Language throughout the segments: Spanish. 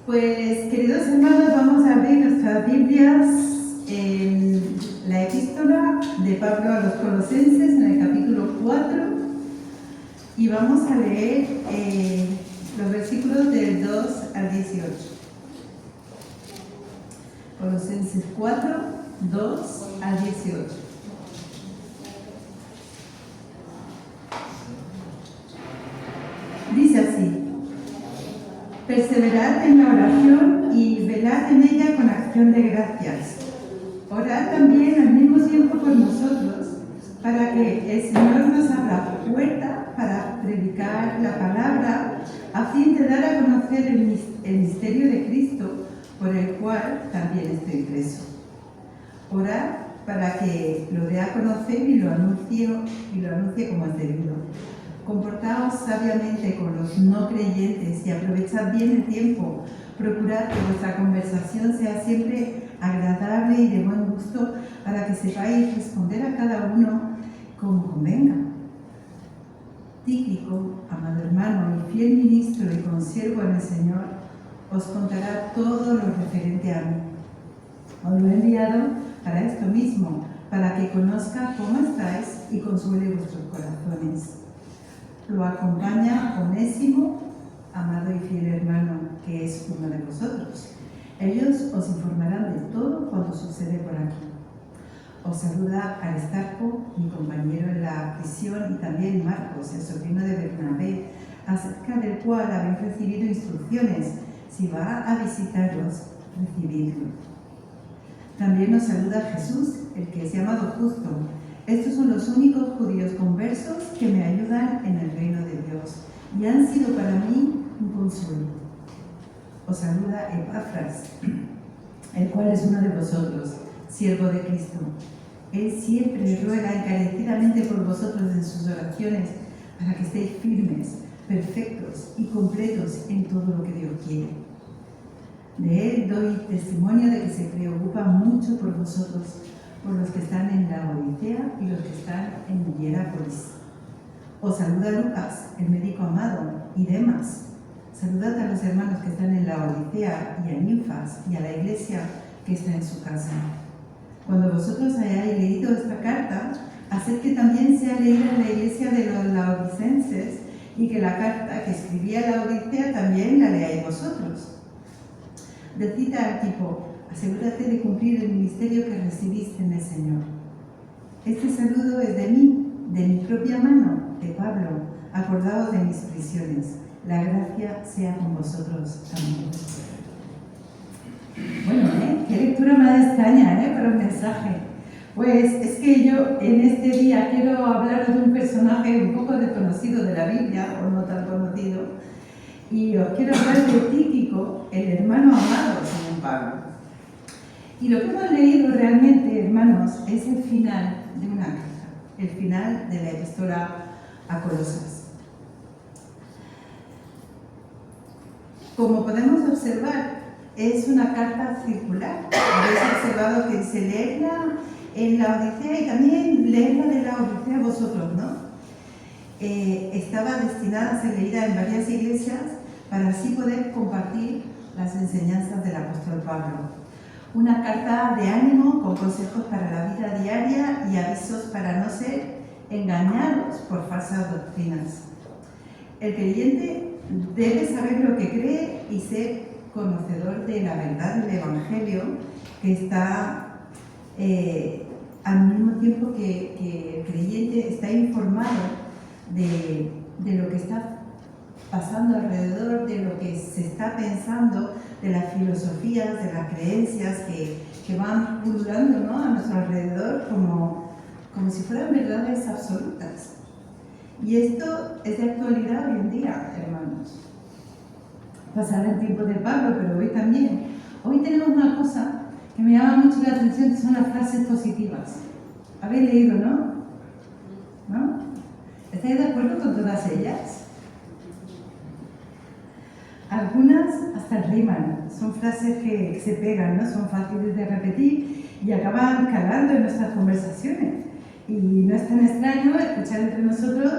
Pues, queridos hermanos, vamos a abrir nuestras Biblias en la epístola de Pablo a los Colosenses, en el capítulo 4, y vamos a leer los versículos del 2 al 18. Colosenses 4, 2 al 18. Dice así: perseverad en la oración y velad en ella con acción de gracias. Orad también al mismo tiempo por nosotros, para que el Señor nos abra puerta para predicar la palabra, a fin de dar a conocer el misterio de Cristo, por el cual también estoy preso. Orad para que lo dé a conocer y lo anuncie como es debido. Comportaos sabiamente con los no creyentes y aprovechad bien el tiempo. Procurad que vuestra conversación sea siempre agradable y de buen gusto, para que sepáis responder a cada uno como convenga. Tíquico, amado hermano y fiel ministro y consiervo en el Señor, os contará todo lo referente a mí. Os lo he enviado para esto mismo, para que conozca cómo estáis y consuele vuestros corazones. Lo acompaña Onésimo, amado y fiel hermano, que es uno de vosotros. Ellos os informarán de todo cuanto sucede por aquí. Os saluda Aristarco, mi compañero en la prisión, y también Marcos, el sobrino de Bernabé, acerca del cual habéis recibido instrucciones. Si va a visitaros, recibidlo. También os saluda Jesús, el que es llamado Justo. Estos son los únicos judíos conversos que me ayudan en el reino de Dios y han sido para mí un consuelo. Os saluda Epafras, el cual es uno de vosotros, siervo de Cristo. Él siempre ruega encarecidamente por vosotros en sus oraciones, para que estéis firmes, perfectos y completos en todo lo que Dios quiere. De él doy testimonio de que se preocupa mucho por vosotros, por los que están en la Odisea y los que están en Hierápolis. Os saluda Lucas, el médico amado, y Demas. Saludad a los hermanos que están en la Odisea y a Ninfas y a la iglesia que está en su casa. Cuando vosotros hayáis leído esta carta, haced que también sea leída en la iglesia de los laodicenses, y que la carta que escribía la Odisea también la leáis vosotros. Decid a Arquipo: asegúrate de cumplir el ministerio que recibiste en el Señor. Este saludo es de mí, de mi propia mano, de Pablo, acordaos de mis prisiones. La gracia sea con vosotros también. Bueno, qué lectura más extraña, para un mensaje. Pues es que yo en este día quiero hablaros de un personaje un poco desconocido de la Biblia, o no tan conocido, y os quiero hablar de Tíquico, el hermano amado, según Pablo. Y lo que hemos leído realmente, hermanos, es el final de una carta, el final de la epístola a Colosas. Como podemos observar, es una carta circular. Habéis observado que dice: leedla en la Odisea y también leedla de la Odisea vosotros, ¿no? Estaba destinada a ser leída en varias iglesias para así poder compartir las enseñanzas del apóstol Pablo. Una carta de ánimo con consejos para la vida diaria y avisos para no ser engañados por falsas doctrinas. El creyente debe saber lo que cree y ser conocedor de la verdad del Evangelio, que está al mismo tiempo que el creyente está informado de lo que está pasando alrededor, de lo que se está pensando, de las filosofías, de las creencias que van pululando, ¿no?, a nuestro alrededor como si fueran verdades absolutas. Y esto es de actualidad hoy en día, hermanos. Pasaba el tiempo de Pablo, pero hoy también. Hoy tenemos una cosa que me llama mucho la atención, que son las frases positivas. ¿Habéis leído, no? ¿No? ¿Estáis de acuerdo con todas ellas? Algunas hasta riman, son frases que se pegan, ¿no? Son fáciles de repetir y acaban calando en nuestras conversaciones. Y no es tan extraño escuchar entre nosotros: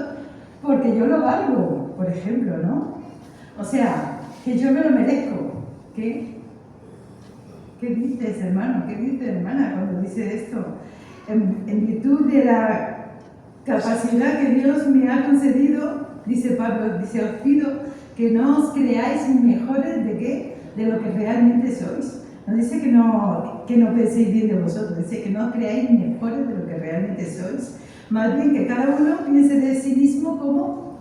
porque yo lo valgo, por ejemplo, ¿no? O sea, que yo me lo merezco, ¿Qué? ¿Qué dices, hermano? ¿Qué dices, hermana, cuando dice esto? En virtud de la capacidad que Dios me ha concedido, dice Pablo, dice, os pido que no os creáis mejores de qué, de lo que realmente sois. No dice que no penséis bien de vosotros, dice que no os creáis mejores de lo que realmente sois. Más bien que cada uno piense de sí mismo como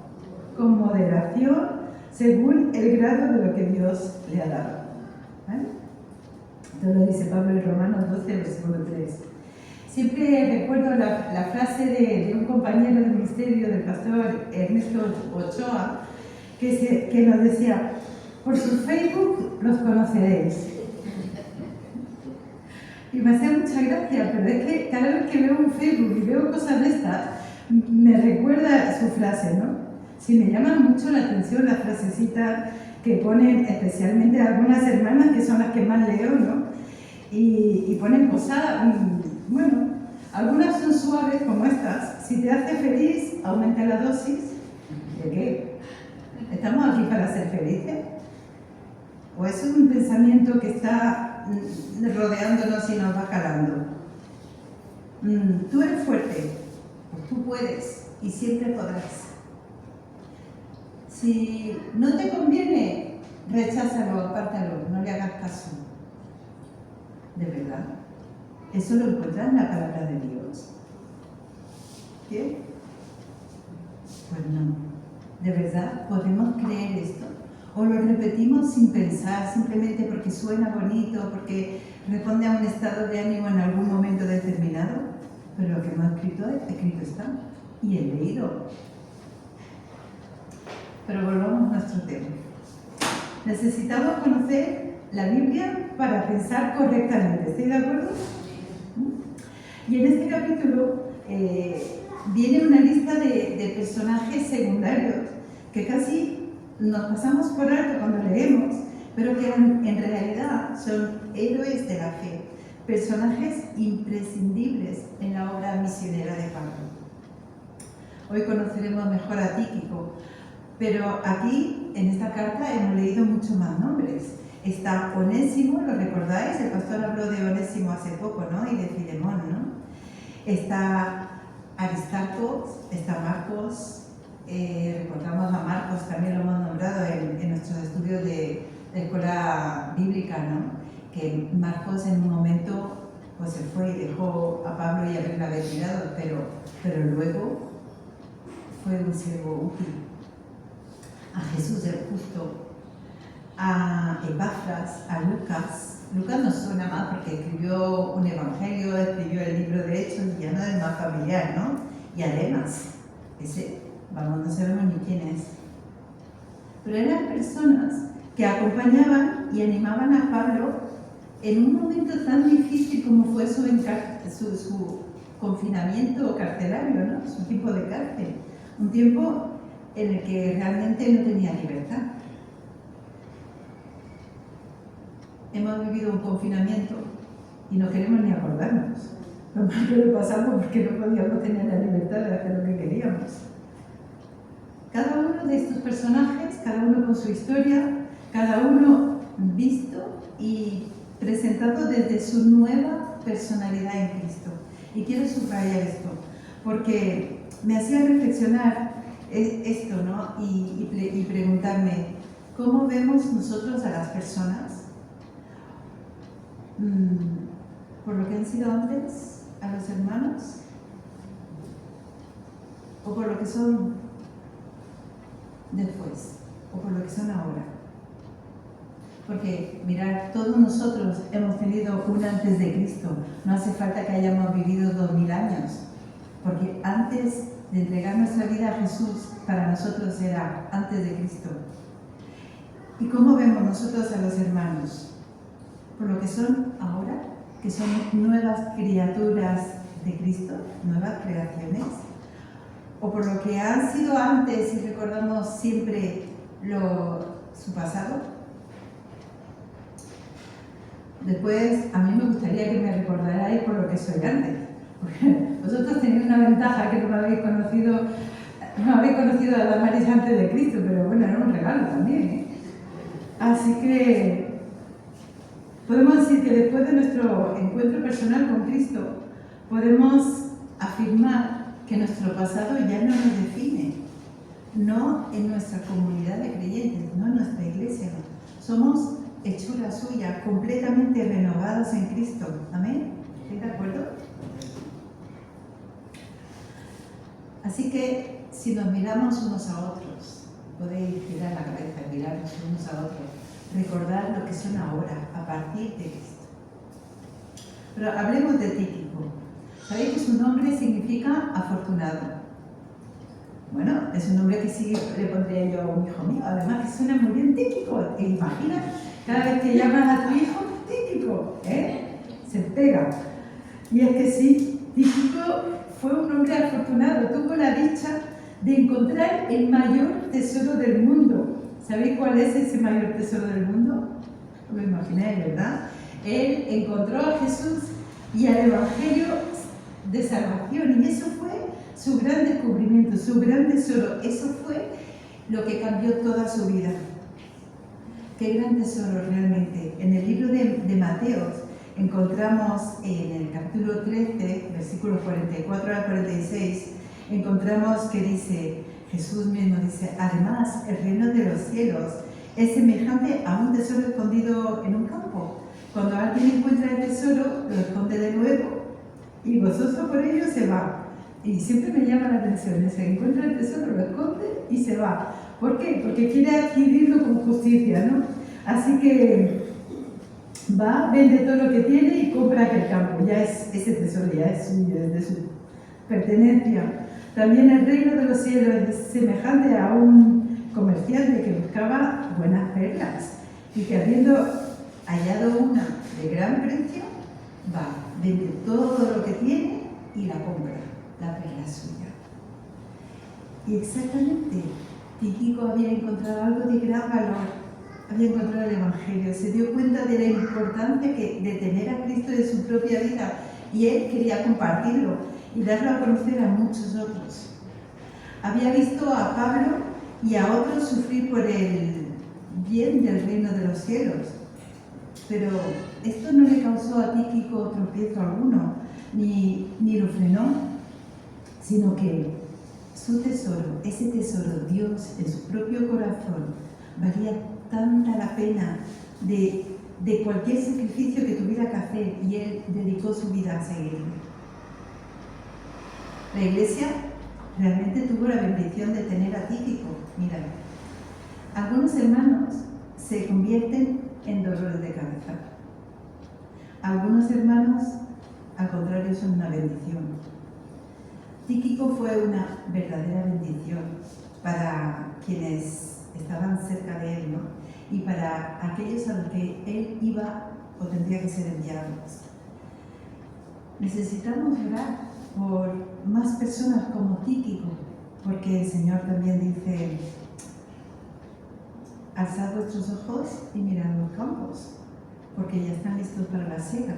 con moderación, según el grado de lo que Dios le ha dado. ¿Vale? Esto lo dice Pablo en Romanos 12, versículo 3. Siempre recuerdo la frase de un compañero de ministerio, del pastor Ernesto Ochoa, que nos decía, por su Facebook los conoceréis. Y me hacía mucha gracia, pero es que cada vez que veo un Facebook y veo cosas de estas, me recuerda su frase, ¿no? Sí, me llama mucho la atención la frasecita que ponen especialmente algunas hermanas, que son las que más leo, ¿no? Y ponen cosas, bueno, algunas son suaves como estas. Si te hace feliz, aumenta la dosis. ¿De qué? ¿Estamos aquí para ser felices? ¿O es un pensamiento que está rodeándonos y nos va calando? Tú eres fuerte, pues tú puedes y siempre podrás. Si no te conviene, recházalo, apártalo, no le hagas caso. ¿De verdad? Eso lo encuentras en la palabra de Dios. ¿Qué? Pues no. ¿De verdad podemos creer esto? ¿O lo repetimos sin pensar, simplemente porque suena bonito, porque responde a un estado de ánimo en algún momento determinado? Pero lo que hemos escrito está. Y he leído. Pero volvamos a nuestro tema. Necesitamos conocer la Biblia para pensar correctamente. ¿Estoy de acuerdo? Y en este capítulo viene una lista de personajes secundarios que casi nos pasamos por alto cuando leemos, pero que en realidad son héroes de la fe, personajes imprescindibles en la obra misionera de Pablo. Hoy conoceremos mejor a Tíquico, pero aquí, en esta carta, hemos leído muchos más nombres. Está Onésimo, ¿lo recordáis? El pastor habló de Onésimo hace poco, ¿no? Y de Filemón, ¿no? Está Aristarco, está Marcos, recordamos a Marcos, también lo hemos nombrado en nuestros estudios de escuela bíblica, ¿no? Que Marcos en un momento pues se fue y dejó a Pablo y a haberla retirado, pero luego fue un siervo útil. A Jesús el justo, a Epafras, a Lucas. Lucas nos suena más porque escribió un evangelio, escribió el libro de Hechos y ya no es más familiar, ¿no? Y además, ese, vamos, no sabemos ni quién es. Pero eran personas que acompañaban y animaban a Pablo en un momento tan difícil como fue su confinamiento carcelario, ¿no? Su tiempo de cárcel. Un tiempo en el que realmente no tenía libertad. Hemos vivido un confinamiento y no queremos ni acordarnos. Lo mal que lo pasamos porque no podíamos tener la libertad de hacer lo que queríamos. Cada uno de estos personajes, cada uno con su historia, cada uno visto y presentado desde su nueva personalidad en Cristo. Y quiero subrayar esto, porque me hacía reflexionar esto, ¿no? Y preguntarme, ¿cómo vemos nosotros a las personas? ¿Por lo que han sido antes a los hermanos? ¿O por lo que son después? ¿O por lo que son ahora? Porque, mirad, todos nosotros hemos tenido un antes de Cristo. No hace falta que hayamos vivido 2000 años. Porque antes de entregar nuestra vida a Jesús, para nosotros era antes de Cristo. ¿Y cómo vemos nosotros a los hermanos? ¿Por lo que son ahora? ¿Que son nuevas criaturas de Cristo? ¿Nuevas creaciones? ¿O por lo que han sido antes y recordamos siempre su pasado? Después, a mí me gustaría que me recordarais por lo que soy antes. Porque vosotros tenéis una ventaja que no habéis conocido a Damaris antes de Cristo, pero bueno, era un regalo también, ¿eh? Así que Podemos decir que después de nuestro encuentro personal con Cristo, podemos afirmar que nuestro pasado ya no nos define, no en nuestra comunidad de creyentes, no en nuestra iglesia. Somos hechura suya, completamente renovados en Cristo. ¿Amén? ¿Estáis de acuerdo? Así que si nos miramos unos a otros, podéis girar la cabeza y mirarnos unos a otros, recordar lo que son ahora, a partir de Cristo. Pero hablemos de Tíquico. ¿Sabéis que su nombre significa afortunado? Bueno, es un nombre que sí le pondría yo a un hijo mío, además que suena muy bien Tíquico. ¿Te imaginas? Cada vez que llamas a tu hijo, Tíquico, se pega. Y es que sí, Tíquico fue un hombre afortunado, tuvo la dicha de encontrar el mayor tesoro del mundo. ¿Sabéis cuál es ese mayor tesoro del mundo? Lo imagináis, ¿verdad? Él encontró a Jesús y al Evangelio de salvación, y eso fue su gran descubrimiento, su gran tesoro. Eso fue lo que cambió toda su vida. Qué gran tesoro realmente. En el libro de Mateo encontramos en el capítulo 13, versículos 44 al 46, encontramos que dice, Jesús mismo dice, además el reino de los cielos es semejante a un tesoro escondido en un campo. Cuando alguien encuentra el tesoro, lo esconde de nuevo y gozoso por ello se va. Y siempre me llama la atención, ese encuentra el tesoro, lo esconde y se va. ¿Por qué? Porque quiere adquirirlo con justicia, ¿no? Así que va, vende todo lo que tiene y compra aquel campo. Ya es ese tesoro, ya es suyo, es de su pertenencia. También el reino de los cielos es semejante a un comerciante que buscaba buenas perlas y que habiendo hallado una de gran precio, va, vende todo lo que tiene y la compra, la perla suya. Y exactamente, Tíquico había encontrado algo de gran valor. Había encontrado el Evangelio, se dio cuenta de la importancia de tener a Cristo en su propia vida y él quería compartirlo y darlo a conocer a muchos otros. Había visto a Pablo y a otros sufrir por el bien del reino de los cielos, pero esto no le causó a Tíquico tropiezo alguno, ni lo frenó, sino que su tesoro, ese tesoro, Dios en su propio corazón, valía tanta la pena de cualquier sacrificio que tuviera que hacer, y él dedicó su vida a seguirlo. La iglesia realmente tuvo la bendición de tener a Tíquico. Mira, algunos hermanos se convierten en dolores de cabeza. Algunos hermanos, al contrario, son una bendición. Tíquico fue una verdadera bendición para quienes estaban cerca de él, ¿no? Y para aquellos a los que él iba o tendría que ser enviado. Necesitamos orar por más personas como Tíquico, porque el Señor también dice, alzad vuestros ojos y mirad los campos, porque ya están listos para la siega.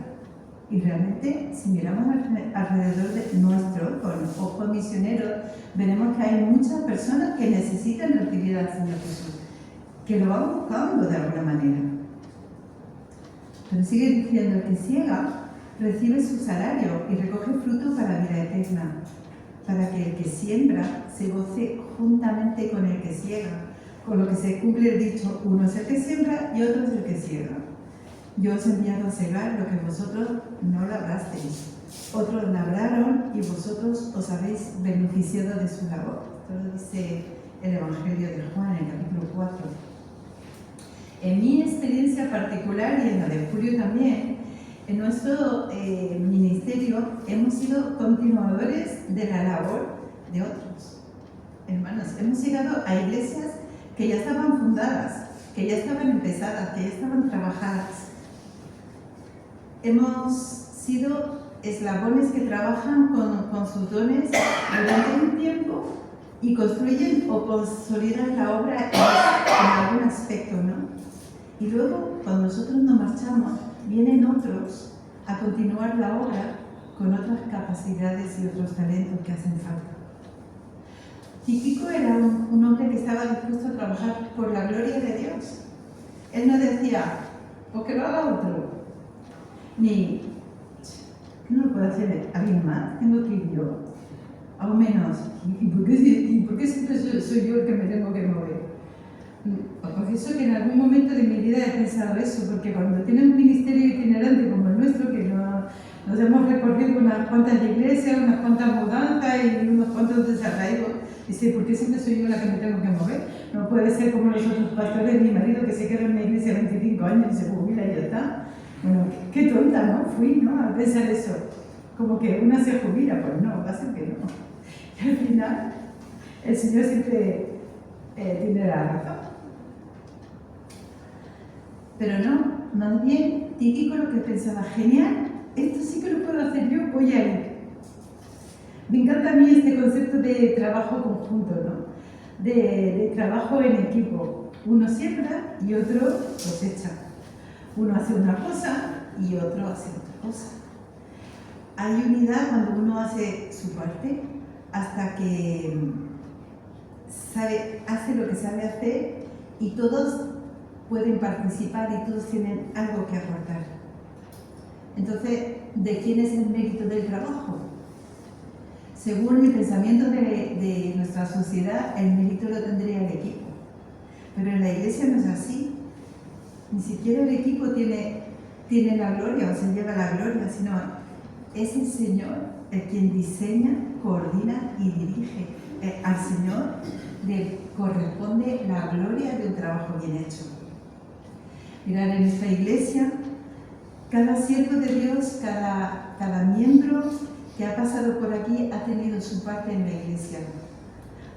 Y realmente, si miramos alrededor de nuestro, con ojos misioneros, veremos que hay muchas personas que necesitan recibir al Señor Jesús, que lo van buscando de alguna manera. Pero sigue diciendo, el que siega recibe su salario y recoge fruto para la vida eterna, para que el que siembra se goce juntamente con el que siega, con lo que se cumple el dicho, uno es el que siembra y otro es el que siega. Yo os he enviado a segar lo que vosotros no labrasteis. Otros labraron y vosotros os habéis beneficiado de su labor. Esto lo dice el Evangelio de Juan, en el capítulo 4. En mi experiencia particular y en la de Julio también, en nuestro ministerio hemos sido continuadores de la labor de otros. Hermanos, hemos llegado a iglesias que ya estaban fundadas, que ya estaban empezadas, que ya estaban trabajadas. Hemos sido eslabones que trabajan con sus dones durante un tiempo y construyen o consolidan la obra en algún aspecto, ¿no? Y luego, cuando nosotros nos marchamos, vienen otros a continuar la obra con otras capacidades y otros talentos que hacen falta. Tíquico era un hombre que estaba dispuesto a trabajar por la gloria de Dios. Él no decía, pues que lo haga otro. ni no lo puede hacer alguien más, tengo que ir yo, aún menos. ¿Y por qué siempre soy yo el que me tengo que mover? Os confieso que en algún momento de mi vida he pensado eso, porque cuando tienes un ministerio itinerante como el nuestro, que nos hemos recorrido unas cuantas iglesias, unas cuantas mudanzas y unos cuantos desarraigos, dice, ¿por qué siempre soy yo la que me tengo que mover? No puede ser como los otros pastores de mi marido que se queda en la iglesia 25 años y se jubila y ya está. Bueno, qué tonta, ¿no? Fui, ¿no? A pensar eso. Como que una se jubila, pues no, va a ser que no. Y al final, el Señor siempre tiene la razón. Pero no, más bien, Tíquico lo que pensaba, genial, esto sí que lo puedo hacer yo, voy a ir. Me encanta a mí este concepto de trabajo conjunto, ¿no? De trabajo en equipo. Uno siembra y otro cosecha. Uno hace una cosa y otro hace otra cosa. Hay unidad cuando uno hace su parte hasta que hace lo que sabe hacer y todos pueden participar y todos tienen algo que aportar. Entonces, ¿de quién es el mérito del trabajo? Según el pensamiento de nuestra sociedad, el mérito lo tendría el equipo. Pero en la iglesia no es así. Ni siquiera el equipo tiene la gloria o se lleva la gloria, sino es el Señor el quien diseña, coordina y dirige. Al Señor le corresponde la gloria de un trabajo bien hecho. Mirad, en esta iglesia, cada siervo de Dios, cada miembro que ha pasado por aquí ha tenido su parte en la iglesia.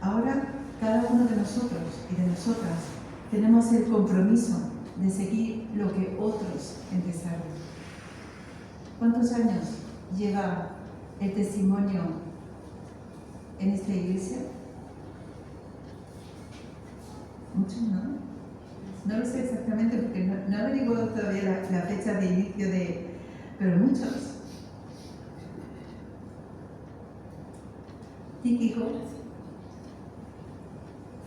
Ahora, cada uno de nosotros y de nosotras tenemos el compromiso de seguir lo que otros empezaron. ¿Cuántos años lleva el testimonio en esta iglesia? Muchos, ¿no? No lo sé exactamente porque no averiguo todavía la fecha de inicio pero muchos. Tíquico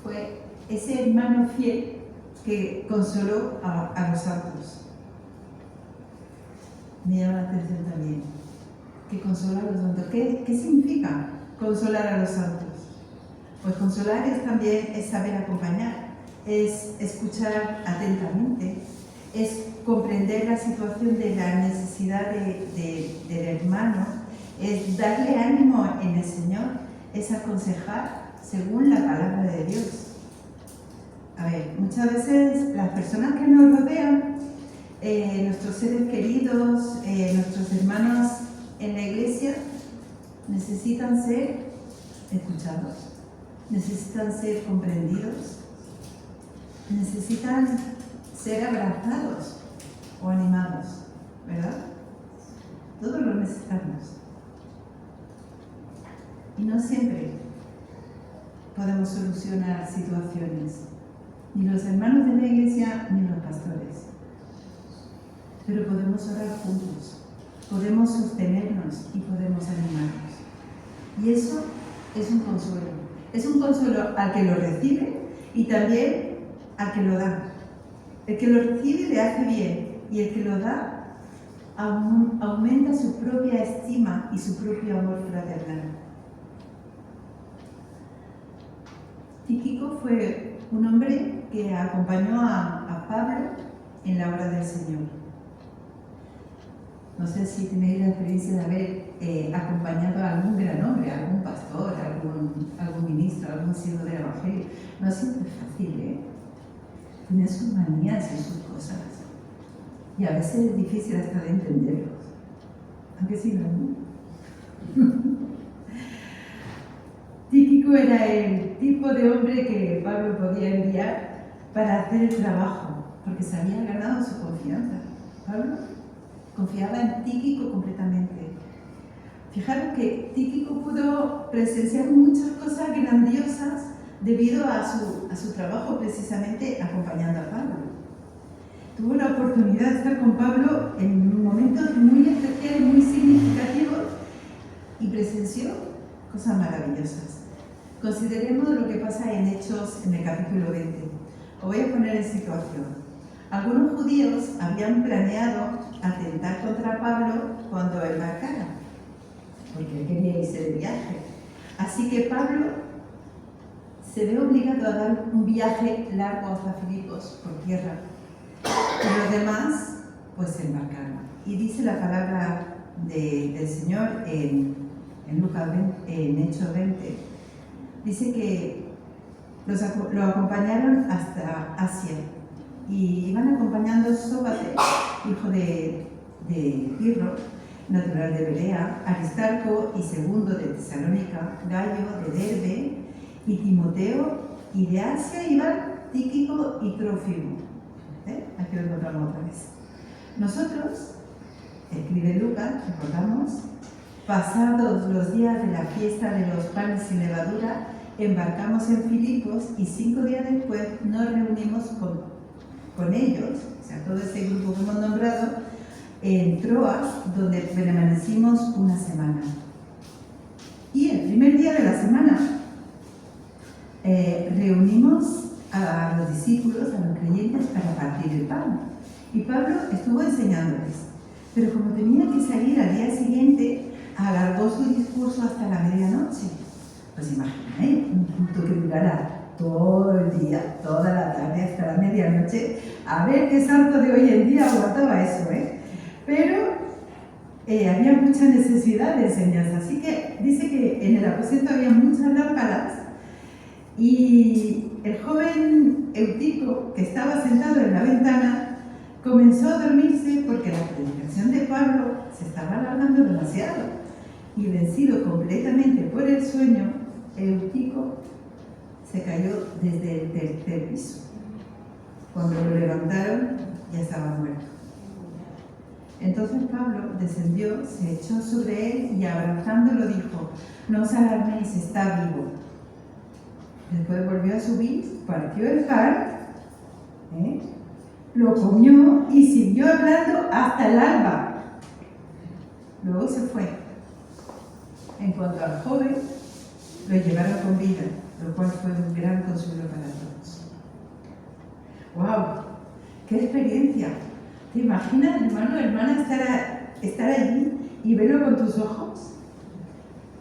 fue ese hermano fiel que consoló a los santos. Me llama la atención también que consola a los santos. ¿Qué significa consolar a los santos? Pues consolar es saber acompañar, es escuchar atentamente, es comprender la situación de la necesidad del hermano, es darle ánimo en el Señor, es aconsejar según la palabra de Dios. A ver, muchas veces las personas que nos rodean, nuestros seres queridos, nuestros hermanos en la iglesia, necesitan ser escuchados, necesitan ser comprendidos, necesitan ser abrazados o animados, ¿verdad? Todos lo necesitamos. Y no siempre podemos solucionar situaciones, ni los hermanos de la iglesia ni los pastores. Pero podemos orar juntos, podemos sostenernos y podemos animarnos. Y eso es un consuelo. Es un consuelo al que lo recibe y también al que lo da. El que lo recibe le hace bien y el que lo da aumenta su propia estima y su propio amor fraternal. Tíquico fue un hombre que acompañó a Pablo en la obra del Señor. No sé si tenéis la experiencia de haber acompañado a algún gran hombre, a algún pastor, a algún ministro, a algún siervo del Evangelio. No siempre es fácil, ¿eh? Tiene sus manías y sus cosas. Y a veces es difícil hasta de entenderlos. Aunque sí, ¿no? Tíquico era el tipo de hombre que Pablo podía enviar para hacer el trabajo, porque se había ganado su confianza. Pablo confiaba en Tíquico completamente. Fijaros que Tíquico pudo presenciar muchas cosas grandiosas debido a su trabajo precisamente acompañando a Pablo. Tuvo la oportunidad de estar con Pablo en momentos muy especiales, muy significativos y presenció cosas maravillosas. Consideremos lo que pasa en Hechos en el capítulo 20. Os voy a poner en situación. Algunos judíos habían planeado atentar contra Pablo cuando embarcara, porque él quería irse de viaje. Así que Pablo se ve obligado a dar un viaje largo hasta Filipos por tierra. Y los demás, pues se embarcaron. Y dice la palabra del Señor en Lucas 20, en Hechos 20, dice que lo acompañaron hasta Asia. Y iban acompañando Sópater, hijo de Pirro, natural de Berea, Aristarco y Segundo de Tesalónica, Gallo de Derbe y Timoteo, y de Asia iban Tíquico y Trófimo. Aquí lo encontramos otra vez. Nosotros, escribe Lucas, recordamos, pasados los días de la fiesta de los panes sin levadura, embarcamos en Filipos y 5 días después nos reunimos con ellos, o sea, todo ese grupo que hemos nombrado, en Troas, donde permanecimos una semana. Y el primer día de la semana reunimos a los discípulos, a los creyentes, para partir el pan. Y Pablo estuvo enseñándoles, pero como tenía que salir al día siguiente, alargó su discurso hasta la medianoche. Pues imagináis, un culto que durara todo el día, toda la tarde, hasta la medianoche. A ver qué santo de hoy en día aguantaba eso, Pero había mucha necesidad de enseñanza, así que dice que en el aposento había muchas lámparas y el joven Eutico, que estaba sentado en la ventana, comenzó a dormirse porque la predicación de Pablo se estaba alargando demasiado. Y vencido completamente por el sueño, Eutico se cayó desde el tercer piso. Cuando lo levantaron, ya estaba muerto. Entonces Pablo descendió, se echó sobre él y abrazándolo dijo: no os alarméis, está vivo. Después volvió a subir, partió el pan, lo comió y siguió hablando hasta el alba. Luego se fue. En cuanto al joven, lo llevaron con vida, lo cual fue un gran consuelo para todos. ¡Wow! ¡Qué experiencia! ¿Te imaginas, hermano, hermana, estar allí y verlo con tus ojos?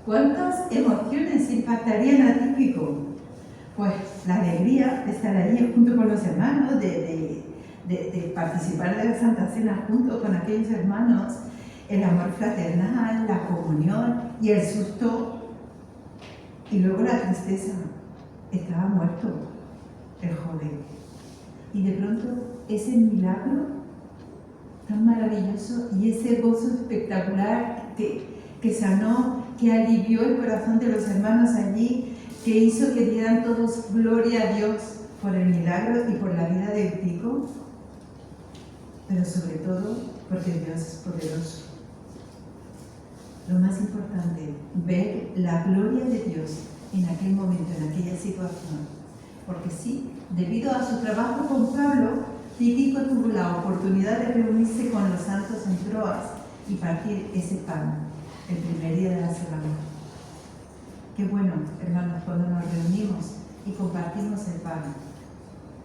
¿Cuántas emociones impactarían a Tíquico? Pues la alegría de estar allí junto con los hermanos, de participar de la Santa Cena junto con aquellos hermanos, el amor fraternal, la comunión y el susto, y luego la tristeza. Estaba muerto el joven. Y de pronto ese milagro tan maravilloso y ese gozo espectacular que sanó, que alivió el corazón de los hermanos allí, que hizo que dieran todos gloria a Dios por el milagro y por la vida de Eutico, pero sobre todo porque Dios es poderoso. Lo más importante, ver la gloria de Dios en aquel momento, en aquella situación. Porque sí, debido a su trabajo con Pablo, Tíquico tuvo la oportunidad de reunirse con los santos en Troas y partir ese pan, el primer día de la semana. Qué bueno, hermanos, cuando nos reunimos y compartimos el pan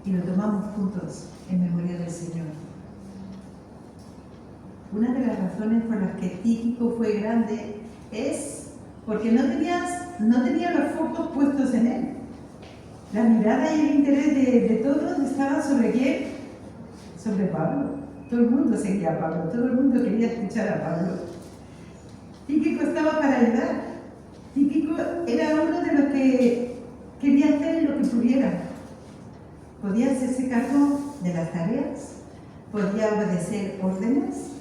y lo tomamos juntos en memoria del Señor. Una de las razones por las que Tíquico fue grande es porque no tenía los focos puestos en él. La mirada y el interés de todos estaban sobre quién, sobre Pablo. Todo el mundo seguía a Pablo, todo el mundo quería escuchar a Pablo. Tíquico estaba para ayudar. Tíquico era uno de los que quería hacer lo que pudiera. Podía hacerse cargo de las tareas, podía obedecer órdenes.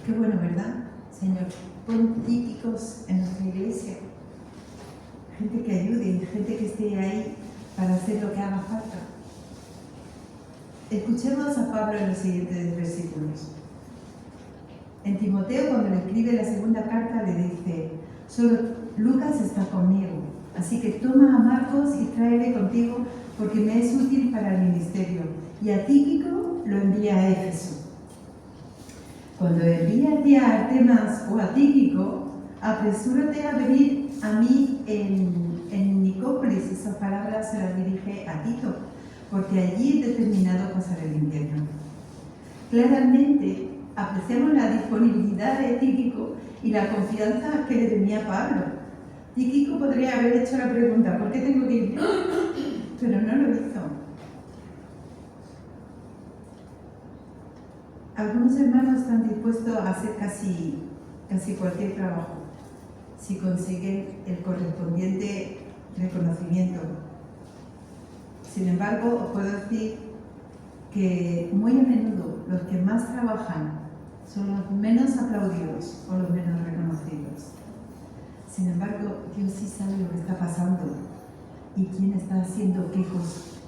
Qué bueno, ¿verdad? Señor, pon Tíquicos en nuestra iglesia. Gente que ayude, gente que esté ahí para hacer lo que haga falta. Escuchemos a Pablo en los siguientes versículos. En Timoteo, cuando le escribe la segunda carta, le dice: solo Lucas está conmigo, así que toma a Marcos y tráele contigo, porque me es útil para el ministerio. Y a Tíquico lo envía a Éfeso. Cuando envíe a Artemas o a Tíquico, apresúrate a venir a mí en Nicópolis. Esas palabras se las dirige a Tito, porque allí he determinado pasar el invierno. Claramente, apreciamos la disponibilidad de Tíquico y la confianza que le tenía Pablo. Tíquico podría haber hecho la pregunta, ¿por qué tengo que ir? Pero no lo hizo. Algunos hermanos están dispuestos a hacer casi cualquier trabajo si consiguen el correspondiente reconocimiento. Sin embargo, os puedo decir que muy a menudo los que más trabajan son los menos aplaudidos o los menos reconocidos. Sin embargo, Dios sí sabe lo que está pasando y quién está haciendo quejos.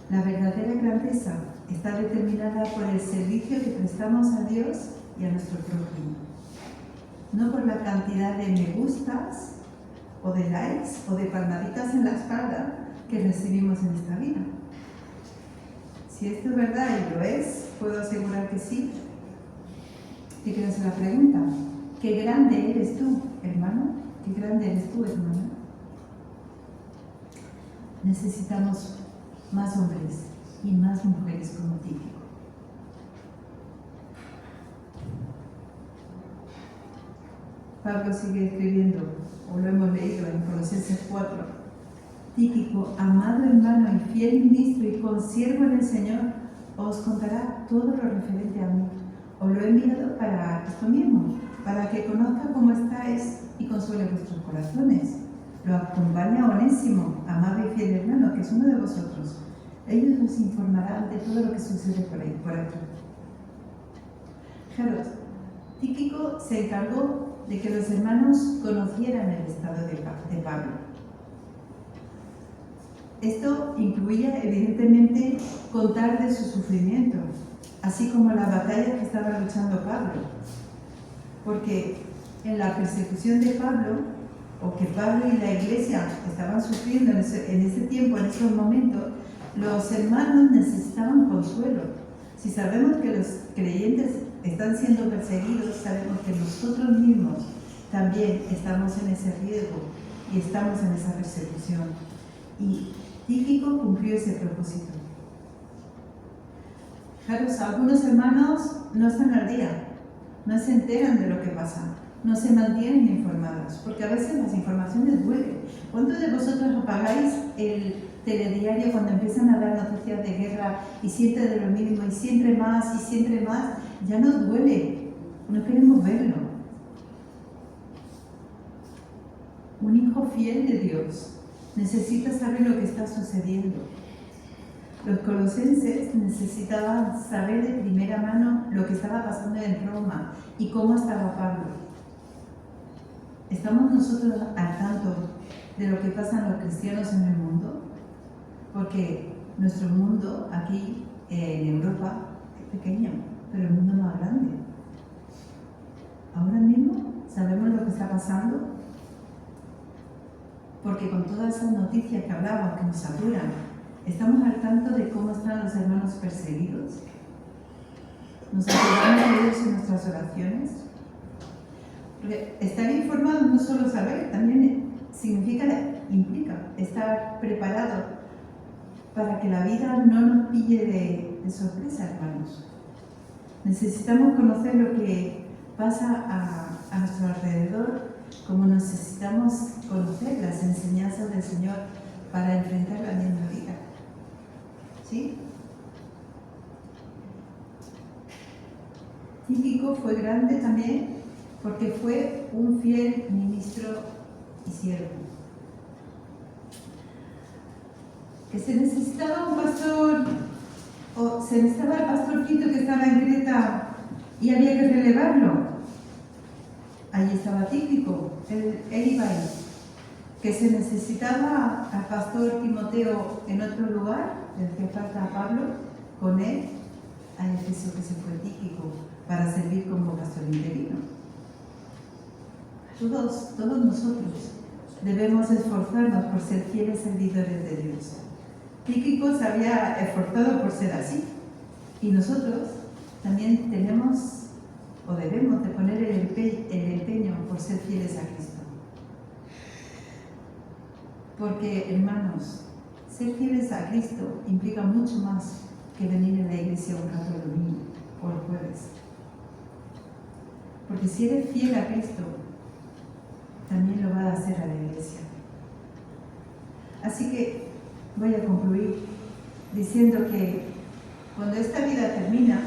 La verdadera grandeza está determinada por el servicio que prestamos a Dios y a nuestro prójimo, no por la cantidad de me gustas o de likes o de palmaditas en la espalda que recibimos en esta vida. Si esto es verdad y lo es, puedo asegurar que sí. Te quiero hacer la pregunta: ¿qué grande eres tú, hermano? ¿Qué grande eres tú, hermana? Necesitamos más hombres y más mujeres como Tíquico. Pablo sigue escribiendo, o lo hemos leído en Colosenses 4. Tíquico, amado hermano y fiel ministro y consiervo en el Señor, os contará todo lo referente a mí. Os lo he enviado para esto mismo, para que conozca cómo estáis y consuele vuestros corazones. Lo acompaña Onésimo, amado y fiel hermano, que es uno de vosotros. Ellos os informarán de todo lo que sucede por aquí. Fijaros, Tíquico se encargó de que los hermanos conocieran el estado de Pablo. Esto incluía, evidentemente, contar de su sufrimiento, así como la batalla que estaba luchando Pablo. Porque en la persecución de Pablo, o que Pablo y la iglesia estaban sufriendo en ese tiempo, en esos momentos, los hermanos necesitaban consuelo. Si sabemos que los creyentes están siendo perseguidos, sabemos que nosotros mismos también estamos en ese riesgo y estamos en esa persecución. Y Tíquico cumplió ese propósito. Fijaros, algunos hermanos no están al día, no se enteran de lo que pasa, no se mantienen informados, porque a veces las informaciones duelen. ¿Cuántos de vosotros apagáis el telediario cuando empiezan a dar noticias de guerra y siempre de lo mínimo y siempre más y siempre más? Ya nos duele, no queremos verlo. Un hijo fiel de Dios necesita saber lo que está sucediendo. Los colosenses necesitaban saber de primera mano lo que estaba pasando en Roma y cómo estaba Pablo. ¿Estamos nosotros al tanto de lo que pasan los cristianos en el mundo? Porque nuestro mundo aquí en Europa es pequeño, pero el mundo más grande. Ahora mismo sabemos lo que está pasando, porque con todas esas noticias que hablamos, que nos saturan, ¿estamos al tanto de cómo están los hermanos perseguidos? ¿Nos acordamos de ellos en nuestras oraciones? Porque estar informado no solo saber, también implica estar preparado para que la vida no nos pille de sorpresa, hermanos. Necesitamos conocer lo que pasa a nuestro alrededor, como necesitamos conocer las enseñanzas del Señor para enfrentar la misma vida. ¿Sí? Tíquico fue grande también porque fue un fiel ministro y siervo. Que se necesitaba un pastor, o se necesitaba el pastorcito que estaba en Creta y había que relevarlo. Allí estaba Tíquico, él iba ahí. Que se necesitaba al pastor Timoteo en otro lugar, le hacía falta a Pablo, con él, a Efeso que se fue Tíquico para servir como pastor interino. Todos nosotros debemos esforzarnos por ser fieles servidores de Dios. Tíquico se había esforzado por ser así, y nosotros también tenemos o debemos de poner el empeño por ser fieles a Cristo. Porque, hermanos, ser fieles a Cristo implica mucho más que venir a la iglesia un rato el domingo o Porque si eres fiel a Cristo, también lo va a hacer a la Iglesia. Así que voy a concluir diciendo que cuando esta vida termine,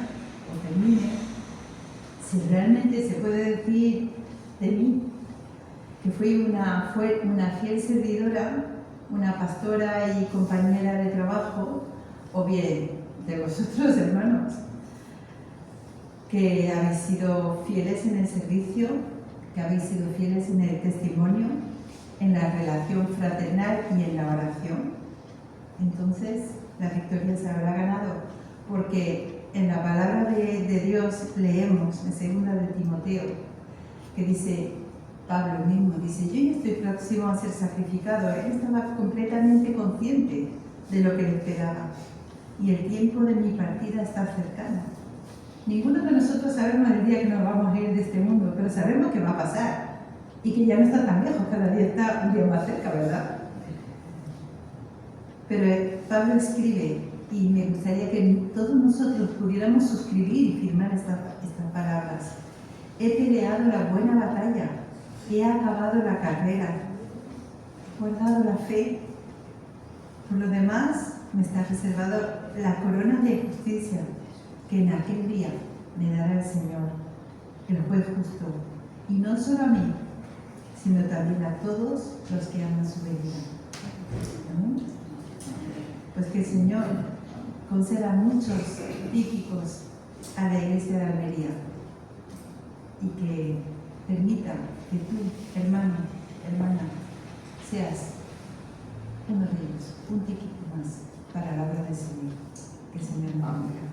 si realmente se puede decir de mí que fui una fiel servidora, una pastora y compañera de trabajo, o bien de vosotros, hermanos, que habéis sido fieles en el servicio, que habéis sido fieles en el testimonio, en la relación fraternal y en la oración, entonces la victoria se habrá ganado, porque en la palabra de Dios leemos en 2 de Timoteo, que dice, Pablo mismo dice, yo ya estoy próximo a ser sacrificado. Él estaba completamente consciente de lo que le esperaba, y el tiempo de mi partida está cercano. Ninguno de nosotros sabemos el día que nos vamos a ir de este mundo, pero sabemos que va a pasar y que ya no está tan lejos, cada día está un día más cerca, ¿verdad? Pero Pablo escribe, y me gustaría que todos nosotros pudiéramos suscribir y firmar estas palabras. He peleado la buena batalla, he acabado la carrera, he guardado la fe. Por lo demás, me está reservado la corona de justicia que en aquel día me dará el Señor, el juez justo, y no solo a mí, sino también a todos los que aman su venida. ¿No? Pues que el Señor conceda muchos típicos a la Iglesia de Almería y que permita que tú, hermano, hermana, seas uno de ellos, un típico más para la obra del Señor. Que el Señor nos bendiga.